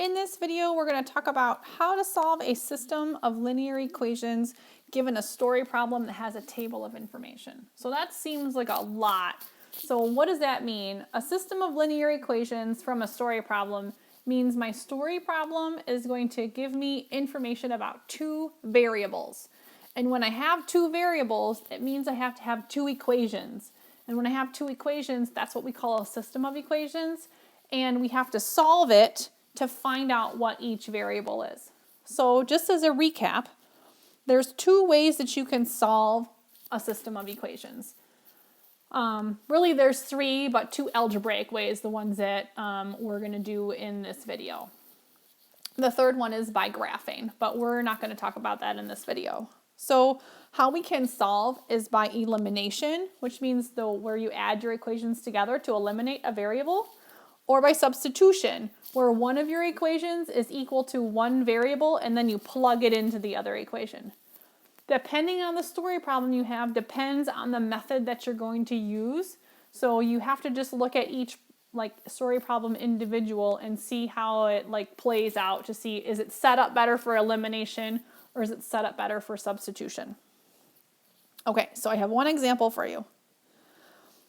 In this video, we're going to talk about how to solve a system of linear equations given a story problem that has a table of information. So that seems like a lot. So what does that mean? A system of linear equations from a story problem means my story problem is going to give me information about two variables. And when I have two variables, it means I have to have two equations. And when I have two equations, that's what we call a system of equations. And we have to solve it to find out what each variable is. So just as a recap, there's two ways that you can solve a system of equations. Really there's three, but two algebraic ways, the ones that we're going to do in this video. The third one is by graphing, but we're not going to talk about that in this video. So how we can solve is by elimination, which means where you add your equations together to eliminate a variable, or by substitution, where one of your equations is equal to one variable and then you plug it into the other equation. Depending on the story problem you have depends on the method that you're going to use. So you have to just look at each story problem individual and see how it plays out to see, is it set up better for elimination or is it set up better for substitution? Okay, so I have one example for you.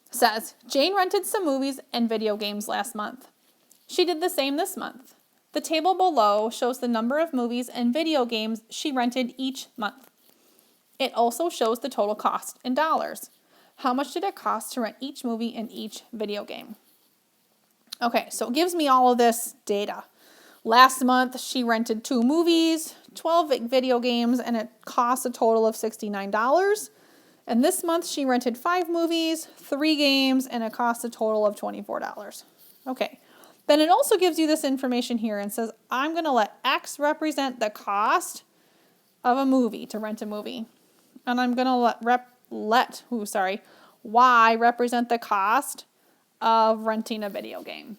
It says, Jane rented some movies and video games last month. She did the same this month. The table below shows the number of movies and video games she rented each month. It also shows the total cost in dollars. How much did it cost to rent each movie and each video game? Okay, so it gives me all of this data. Last month, she rented 2 movies, 12 video games, and it cost a total of $69. And this month, she rented 5 movies, 3 games, and it cost a total of $24. Okay, then it also gives you this information here and says, I'm going to let X represent the cost of a movie, to rent a movie. And I'm going to let Y represent the cost of renting a video game.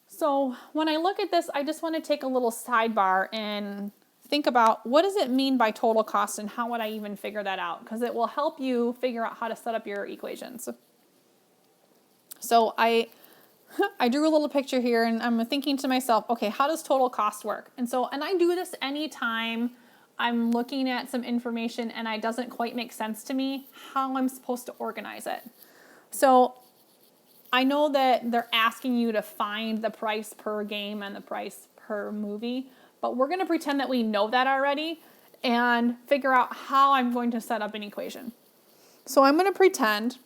So when I look at this, I just want to take a little sidebar and think about what does it mean by total cost and how would I even figure that out? Because it will help you figure out how to set up your equations. So I drew a little picture here and I'm thinking to myself, okay, how does total cost work? And I do this anytime I'm looking at some information and it doesn't quite make sense to me how I'm supposed to organize it. So I know that they're asking you to find the price per game and the price per movie, but we're going to pretend that we know that already and figure out how I'm going to set up an equation. So I'm going to pretend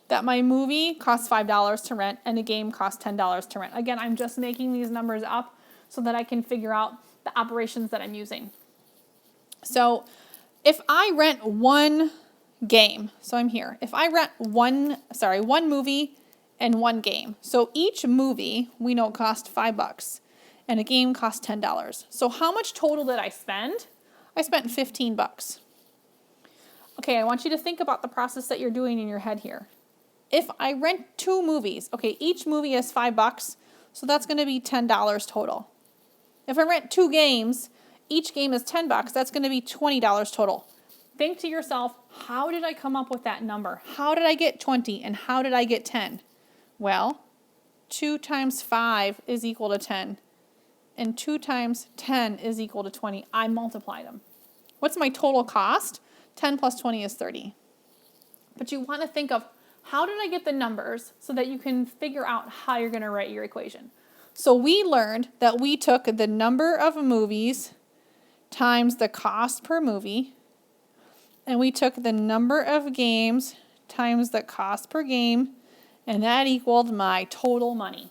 that my movie costs $5 to rent and a game costs $10 to rent. Again, I'm just making these numbers up so that I can figure out the operations that I'm using. So if I rent one game, so I'm here. If I rent one movie and one game. So each movie we know cost $5 and a game costs $10. So how much total did I spend? I spent $15. Okay, I want you to think about the process that you're doing in your head here. If I rent 2 movies, okay, each movie is $5, so that's going to be $10 total. If I rent 2 games, each game is $10, that's going to be $20 total. Think to yourself, how did I come up with that number? How did I get 20 and how did I get 10? Well, 2 times 5 is equal to 10, and 2 times 10 is equal to 20. I multiply them. What's my total cost? 10 plus 20 is 30. But you want to think of, how did I get the numbers so that you can figure out how you're going to write your equation? So we learned that we took the number of movies times the cost per movie, and we took the number of games times the cost per game, and that equaled my total money.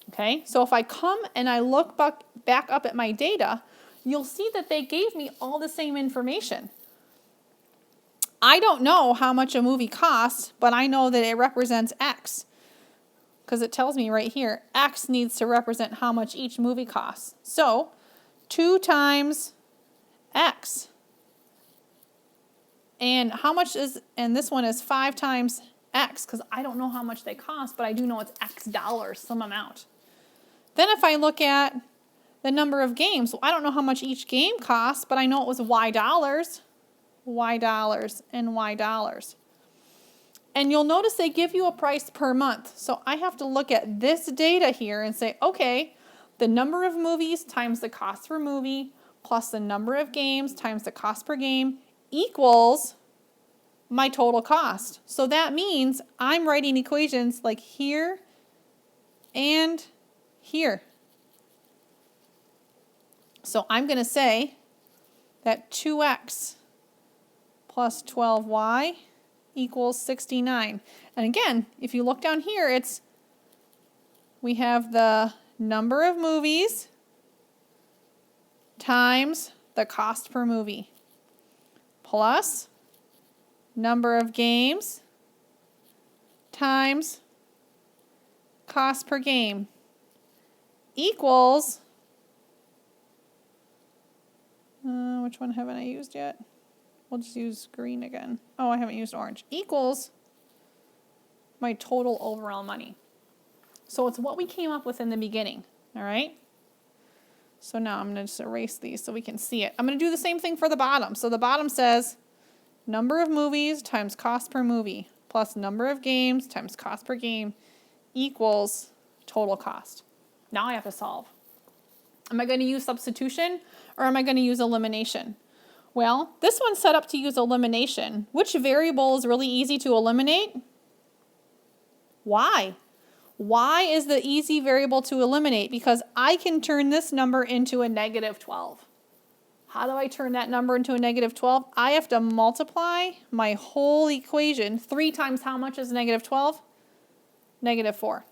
Okay, so if I come and I look back up at my data, you'll see that they gave me all the same information. I don't know how much a movie costs, but I know that it represents X because it tells me right here, X needs to represent how much each movie costs. So 2 times X. And how much is, and this one is 5 times X because I don't know how much they cost, but I do know it's X dollars, some amount. Then if I look at the number of games, well, I don't know how much each game costs, but I know it was Y dollars, and Y dollars. And you'll notice they give you a price per month. So I have to look at this data here and say, okay, the number of movies times the cost per movie plus the number of games times the cost per game equals my total cost. So that means I'm writing equations like here and here. So I'm going to say that 2x plus 12y equals 69. And again, if you look down here, we have the number of movies times the cost per movie plus number of games times cost per game equals, which one haven't I used yet? We'll just use green again. Oh, I haven't used orange. Equals my total overall money. So it's what we came up with in the beginning, all right? So now I'm going to just erase these so we can see it. I'm going to do the same thing for the bottom. So the bottom says number of movies times cost per movie plus number of games times cost per game equals total cost. Now I have to solve. Am I going to use substitution or am I going to use elimination? Well, this one's set up to use elimination. Which variable is really easy to eliminate? Y. Y is the easy variable to eliminate because I can turn this number into a negative 12. How do I turn that number into a negative 12? I have to multiply my whole equation. 3 times how much is negative 12? Negative 4.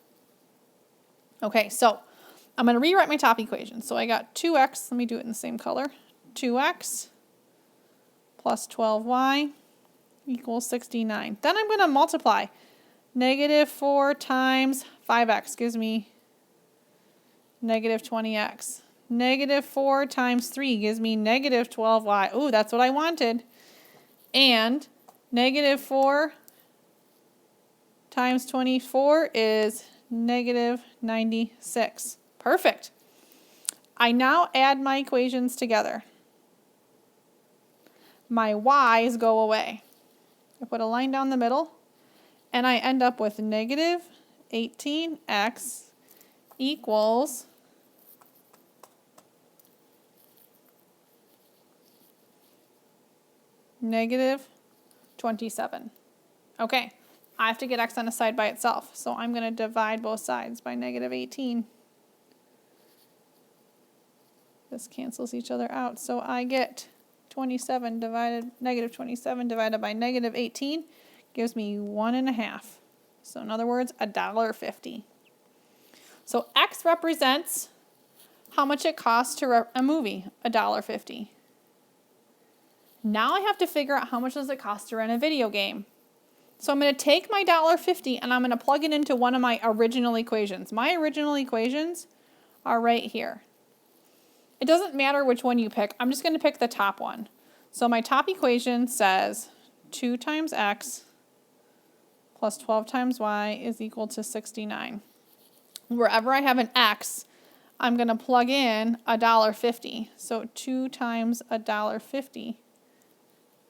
Okay, so I'm going to rewrite my top equation. So I got 2x, let me do it in the same color, 2x plus 12y equals 69. Then I'm going to multiply. Negative 4 times 5x gives me negative 20x. Negative 4 times 3 gives me negative 12y. Ooh, that's what I wanted. And negative 4 times 24 is negative 96. Perfect. I now add my equations together. My y's go away. I put a line down the middle, and I end up with negative 18x equals negative 27. Okay, I have to get x on a side by itself, so I'm going to divide both sides by negative 18. This cancels each other out, so I get negative 27 divided by negative 18 gives me 1.5. So in other words, $1.50. So x represents how much it costs to rent a movie, $1.50. Now I have to figure out how much does it cost to rent a video game. So I'm going to take my $1.50 and I'm going to plug it into one of my original equations. My original equations are right here. It doesn't matter which one you pick. I'm just going to pick the top one. So my top equation says 2 times x plus 12 times y is equal to 69. Wherever I have an x, I'm going to plug in $1.50. So 2 times $1.50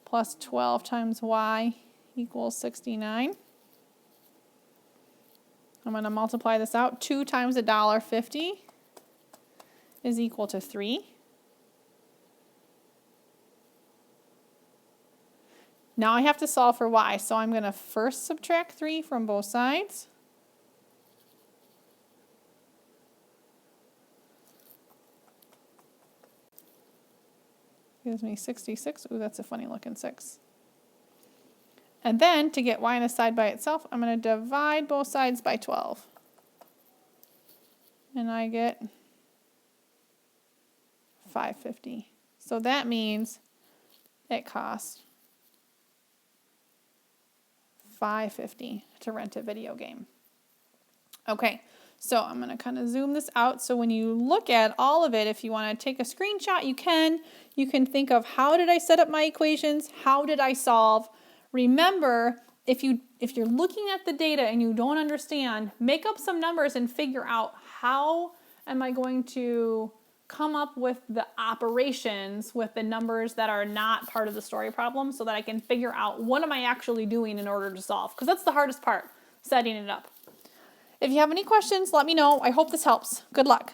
plus 12 times y equals 69. I'm going to multiply this out. 2 times $1.50 is equal to 3. Now I have to solve for y, so I'm going to first subtract 3 from both sides. Gives me 66. Ooh, that's a funny looking 6. And then to get y on a side by itself, I'm going to divide both sides by 12. And I get $5.50. So that means it costs $5.50 to rent a video game. Okay, so I'm going to kind of zoom this out. So when you look at all of it, if you want to take a screenshot, you can. You can think of how did I set up my equations? How did I solve? Remember, if you're looking at the data and you don't understand, make up some numbers and figure out how am I going to come up with the operations with the numbers that are not part of the story problem so that I can figure out what am I actually doing in order to solve, because that's the hardest part, setting it up. If you have any questions, let me know. I hope this helps. Good luck.